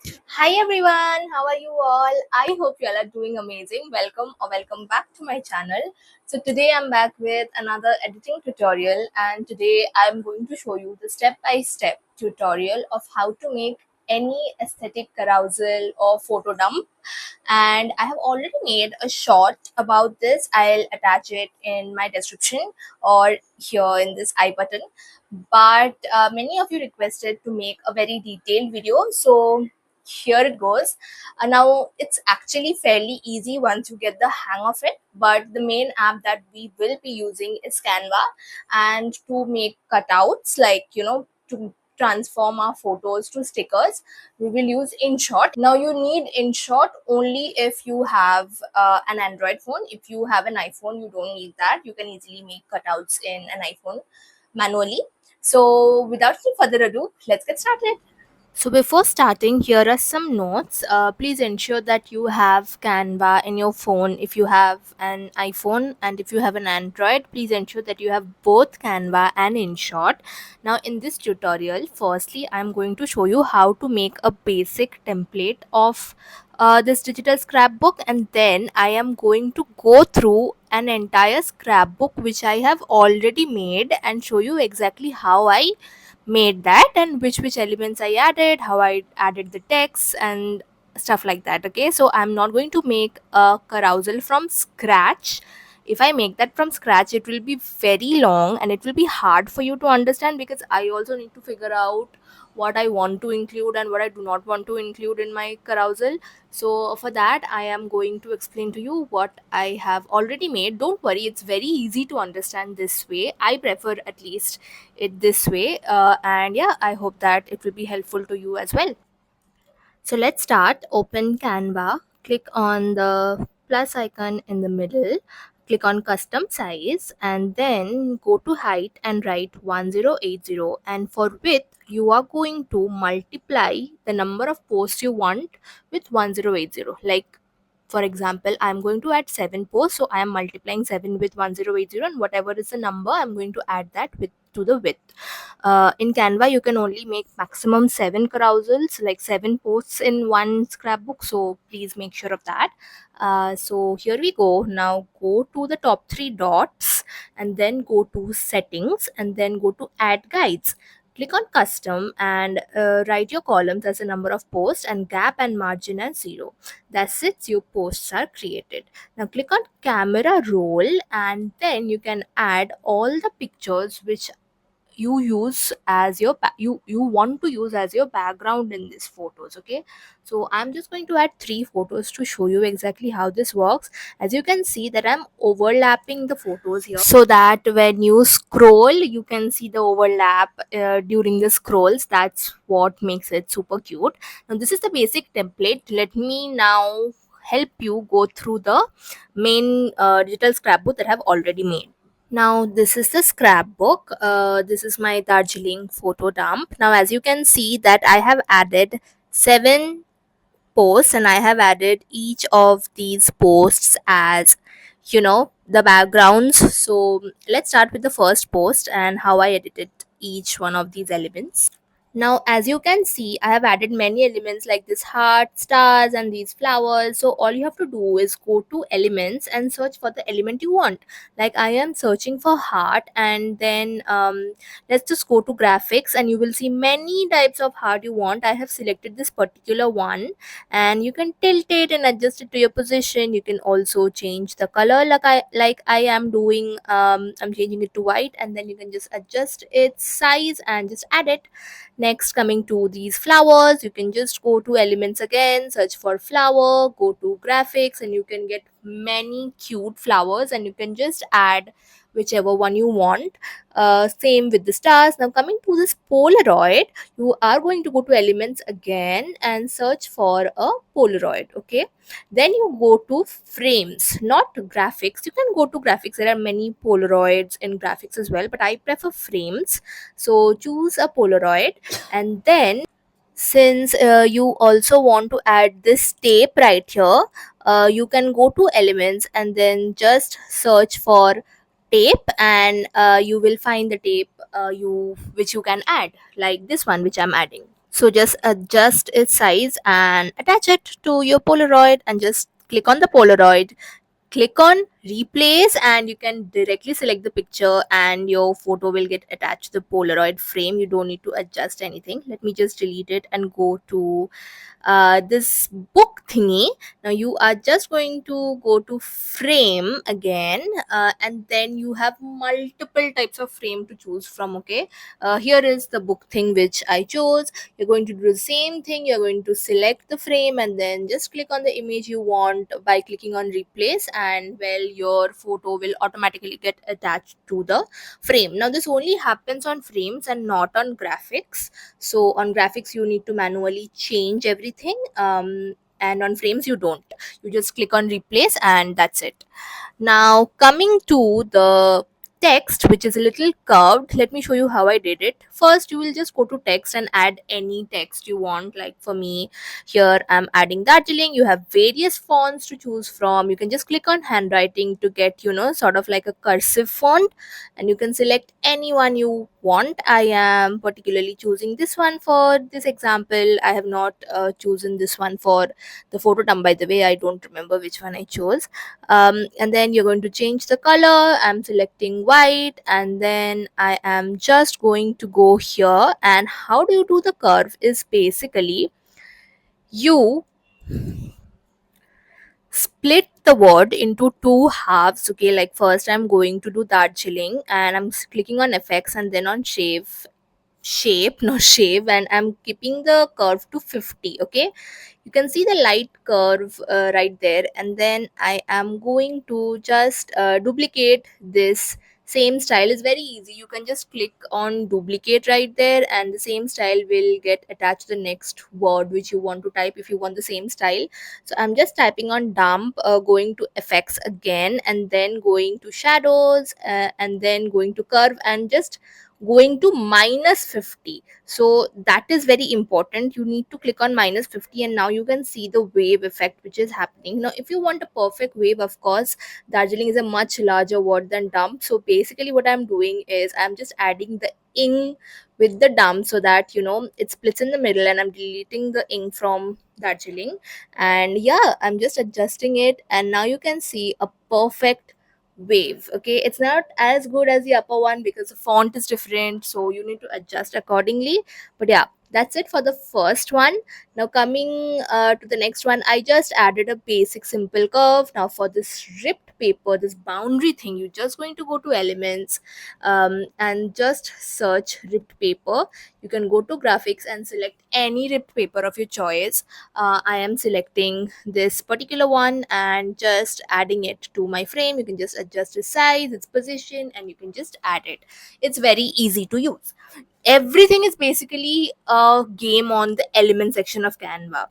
Hi everyone, how are you all? I hope you all are doing amazing. Welcome or welcome back to my channel. So today I'm back with another editing tutorial, and today I'm going to show you the step-by-step tutorial of how to make any aesthetic carousel or photo dump. And I have already made a short about this. I'll attach it in my description or here in this I button. But many of you requested to make a very detailed video, so here it goes. Now it's actually fairly easy once you get the hang of it, but the main app that we will be using is Canva. And to make cutouts, like to transform our photos to stickers, we will use InShot. Now you need InShot only if you have an Android phone. If you have an iPhone, you don't need that. You can easily make cutouts in an iPhone manually. So without any further ado, let's get started. So before starting, here are some notes. Please ensure that you have Canva in your phone if you have an iPhone, and if you have an Android, please ensure that you have both Canva and InShot. Now in this tutorial, firstly, I'm going to show you how to make a basic template of this digital scrapbook, and then I am going to go through an entire scrapbook which I have already made and show you exactly how I made that and which elements I added, how I added the text and stuff like that. Okay, so I'm not going to make a carousel from scratch. If I make that from scratch, it will be very long and it will be hard for you to understand, because I also need to figure out what I want to include and what I do not want to include in my carousel. So for that, I am going to explain to you what I have already made. Don't worry, it's very easy to understand this way. I prefer at least it this way, and yeah, I hope that it will be helpful to you as well. So let's start. Open Canva, click on the plus icon in the middle, click on custom size, and then go to height and write 1080. And for width, you are going to multiply the number of posts you want with 1080. Like, for example, I'm going to add 7 posts, so I am multiplying 7 with 1080, and whatever is the number, I'm going to add that with to the width. In Canva, you can only make maximum 7 carousels, like 7 posts in one scrapbook. So please make sure of that. So here we go. Now go to the top 3 dots and then go to settings and then go to add guides. Click on custom and write your columns as a number of posts and gap and margin as 0. That's it, your posts are created. Now click on camera roll and then you can add all the pictures which you use as your you want to use as your background in these photos. Okay, so I'm just going to add 3 photos to show you exactly how this works. As you can see that I'm overlapping the photos here, so that when you scroll you can see the overlap during the scrolls. That's what makes it super cute. Now this is the basic template. Let me now help you go through the main digital scrapbook that I've already made. Now this is the scrapbook. This is my Darjeeling photo dump. Now as you can see that I have added 7 posts, and I have added each of these posts as the backgrounds. So let's start with the first post and how I edited each one of these elements. Now, as you can see, I have added many elements like this heart, stars, and these flowers. So all you have to do is go to elements and search for the element you want. Like I am searching for heart, and then let's just go to graphics, and you will see many types of heart you want. I have selected this particular one, and you can tilt it and adjust it to your position. You can also change the color like I am doing. I'm changing it to white, and then you can just adjust its size and just add it. Next, coming to these flowers, you can just go to elements again, search for flower, go to graphics, and you can get many cute flowers, and you can just add whichever one you want. Same with the stars. Now coming to this Polaroid, you are going to go to elements again and search for a Polaroid. Okay, then you go to frames, not graphics. You can go to graphics. There are many Polaroids in graphics as well, but I prefer frames. So choose a Polaroid, and then since you also want to add this tape right here, you can go to elements and then just search for tape, and you will find the tape you which you can add, like this one which I'm adding. So just adjust its size and attach it to your Polaroid, and just click on the Polaroid, click on replace, and you can directly select the picture and your photo will get attached to the Polaroid frame. You don't need to adjust anything. Let me just delete it and go to this book thingy. Now you are just going to go to frame again, and then you have multiple types of frame to choose from. Okay, here is the book thing which I chose. You're going to do the same thing. You're going to select the frame and then just click on the image you want by clicking on replace, and well, your photo will automatically get attached to the frame. Now this only happens on frames and not on graphics. So on graphics you need to manually change everything, and on frames you don't. You just click on replace and that's it. Now coming to the text, which is a little curved, let me show you how I did it. First, you will just go to text and add any text you want. Like for me, here I'm adding Darjeeling. You have various fonts to choose from. You can just click on handwriting to get, sort of like a cursive font, and you can select any one you want. I am particularly choosing this one for this example. I have not chosen this one for the photo thumb, by the way. I don't remember which one I chose. And then you're going to change the color. I'm selecting white, and then I am just going to go here. And how do you do the curve is basically you split the word into two halves. Okay, like first I'm going to do Darjeeling, and I'm clicking on effects and then on shape no shave, and I'm keeping the curve to 50. Okay, you can see the light curve right there, and then I am going to just duplicate this same style. Is very easy. You can just click on duplicate right there, and the same style will get attached to the next word which you want to type if you want the same style. So I'm just typing on dump, going to effects again, and then going to shadows, and then going to curve, and just going to -50. So that is very important. You need to click on -50, and now you can see the wave effect which is happening. Now if you want a perfect wave, of course Darjeeling is a much larger word than dump. So basically what I'm doing is I'm just adding the ing with the dump, so that it splits in the middle, and I'm deleting the ing from Darjeeling. And yeah, I'm just adjusting it, and now you can see a perfect wave. Okay, it's not as good as the upper one because the font is different, so you need to adjust accordingly. But yeah, that's it for the first one. Now coming to the next one, I just added a basic simple curve. Now for this ripped paper, this boundary thing, you're just going to go to elements, and just search ripped paper. You can go to graphics and select any ripped paper of your choice. I am selecting this particular one and just adding it to my frame. You can just adjust its size, its position, and you can just add it. It's very easy to use. Everything is basically a game on the element section of Canva.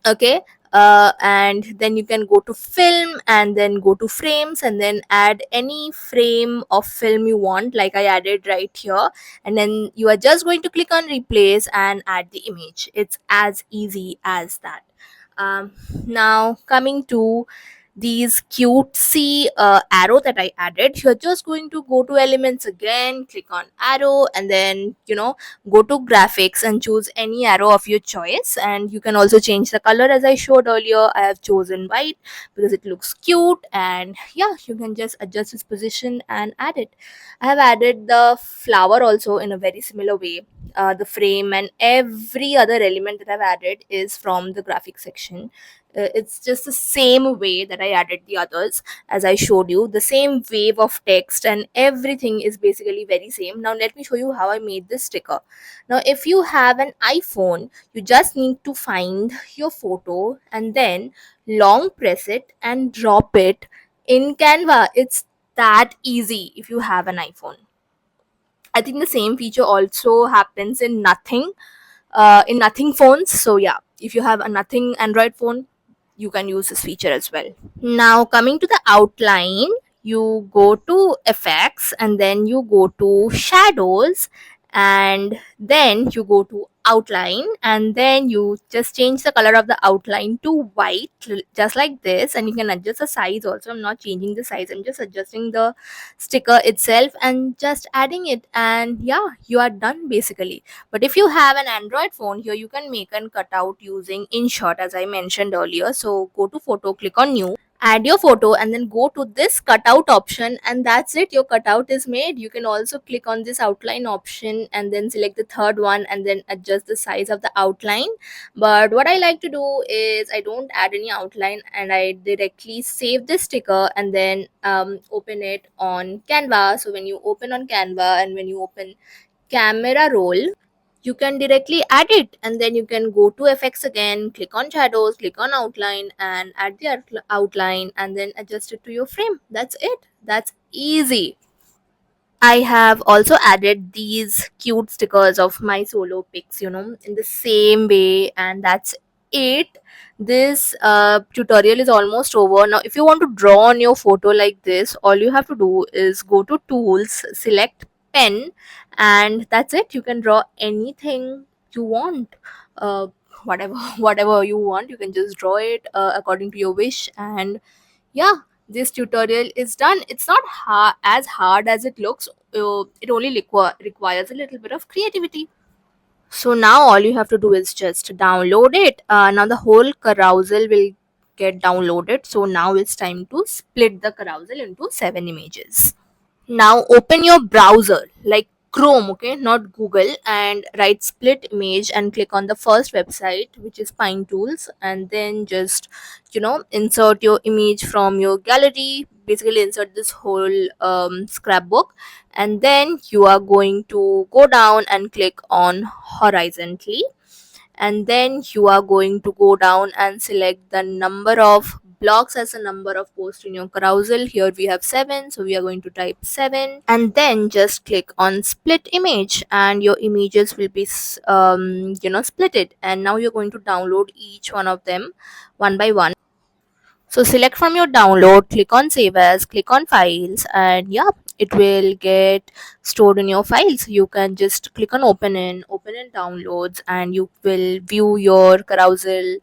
Okay, and then you can go to film and then go to frames and then add any frame of film you want, like I added right here. And then you are just going to click on replace and add the image. It's as easy as that. Now coming to these cutesy arrow that I added, you're just going to go to elements again, click on arrow, and then go to graphics and choose any arrow of your choice. And you can also change the color. As I showed earlier, I have chosen white because it looks cute, and yeah, you can just adjust its position and add it. I have added the flower also in a very similar way. The frame and every other element that I've added is from the graphic section. It's just the same way that I added the others. As I showed you, the same wave of text and everything is basically very same. Now let me show you how I made this sticker. Now if you have an iPhone, you just need to find your photo and then long press it and drop it in Canva. It's that easy if you have an iPhone. I think the same feature also happens in nothing phones. So yeah, if you have a nothing Android phone, you can use this feature as well. Now coming to the outline, you go to effects and then you go to shadows, and then you go to outline, and then you just change the color of the outline to white, just like this. And you can adjust the size also. I'm not changing the size, I'm just adjusting the sticker itself and just adding it, and yeah, you are done basically. But if you have an Android phone, here you can make an cutout using InShot, as I mentioned earlier. So go to photo, click on new, add your photo, and then go to this cutout option, and that's it, your cutout is made. You can also click on this outline option and then select the third one and then adjust the size of the outline. But what I like to do is I don't add any outline, and I directly save this sticker and then open it on Canva. So when you open on Canva and when you open camera roll, you can directly add it, and then you can go to effects again, click on shadows, click on outline, and add the outline, and then adjust it to your frame. That's it, that's easy. I have also added these cute stickers of my solo pics, in the same way, and that's it. This tutorial is almost over. Now, if you want to draw on your photo like this, all you have to do is go to tools, select pen, and that's it. You can draw anything you want. Uh, whatever whatever you want, you can just draw it according to your wish. And yeah, this tutorial is done. It's not as hard as it looks. It only requires a little bit of creativity. So now all you have to do is just download it. Now the whole carousel will get downloaded. So now it's time to split the carousel into 7 images. Now open your browser like Chrome, okay, not Google, and write split image and click on the first website, which is Pine Tools, and then just insert your image from your gallery. Basically, insert this whole scrapbook, and then you are going to go down and click on horizontally, and then you are going to go down and select the number of blocks as a number of posts in your carousel. Here we have 7, so we are going to type 7, and then just click on split image, and your images will be splitted. And now you're going to download each one of them one by one. So select from your download, click on save as, click on files, and yeah, it will get stored in your files. You can just click on open in downloads, and you will view your carousel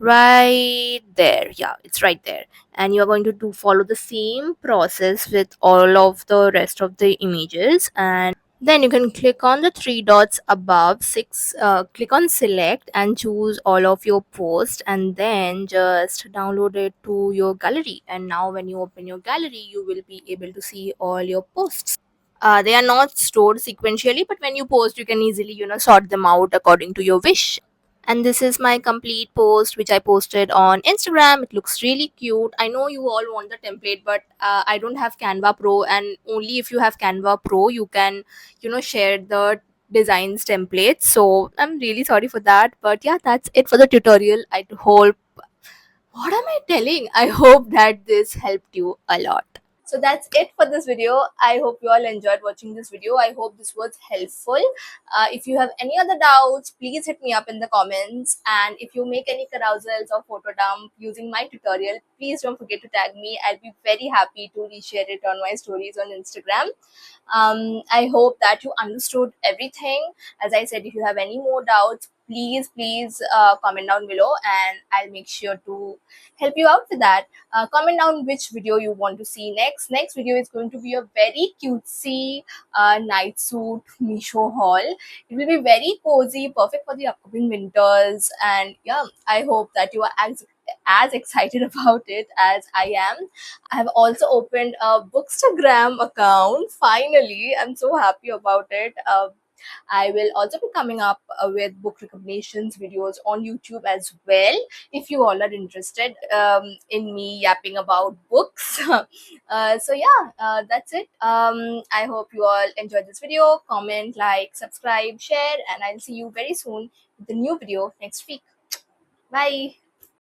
right there. Yeah, it's right there. And you're going to follow the same process with all of the rest of the images. And then you can click on the three dots above six, click on select and choose all of your posts, and then just download it to your gallery. And now when you open your gallery, you will be able to see all your posts. They are not stored sequentially, but when you post, you can easily sort them out according to your wish. And this is my complete post which I posted on Instagram. It looks really cute. I know you all want the template, but I don't have Canva Pro, and only if you have Canva Pro you can share the designs templates. So I'm really sorry for that, but yeah, that's it for the tutorial. I hope, what am I telling, I hope that this helped you a lot. So that's it for this video. I hope you all enjoyed watching this video. I hope this was helpful. If you have any other doubts, please hit me up in the comments. And if you make any carousels or photo dump using my tutorial, please don't forget to tag me. I'll be very happy to reshare it on my stories on Instagram. I hope that you understood everything. As I said, if you have any more doubts, please comment down below, and I'll make sure to help you out with that. Comment down which video you want to see next video is going to be a very cutesy night suit Misho haul. It will be very cozy, perfect for the upcoming winters, and yeah, I hope that you are as excited about it as I am. I have also opened a Bookstagram account. Finally, I'm so happy about it. I will also be coming up with book recommendations videos on YouTube as well. If you all are interested in me yapping about books. So yeah, that's it. I hope you all enjoyed this video. Comment, like, subscribe, share, and I'll see you very soon with the new video next week. Bye.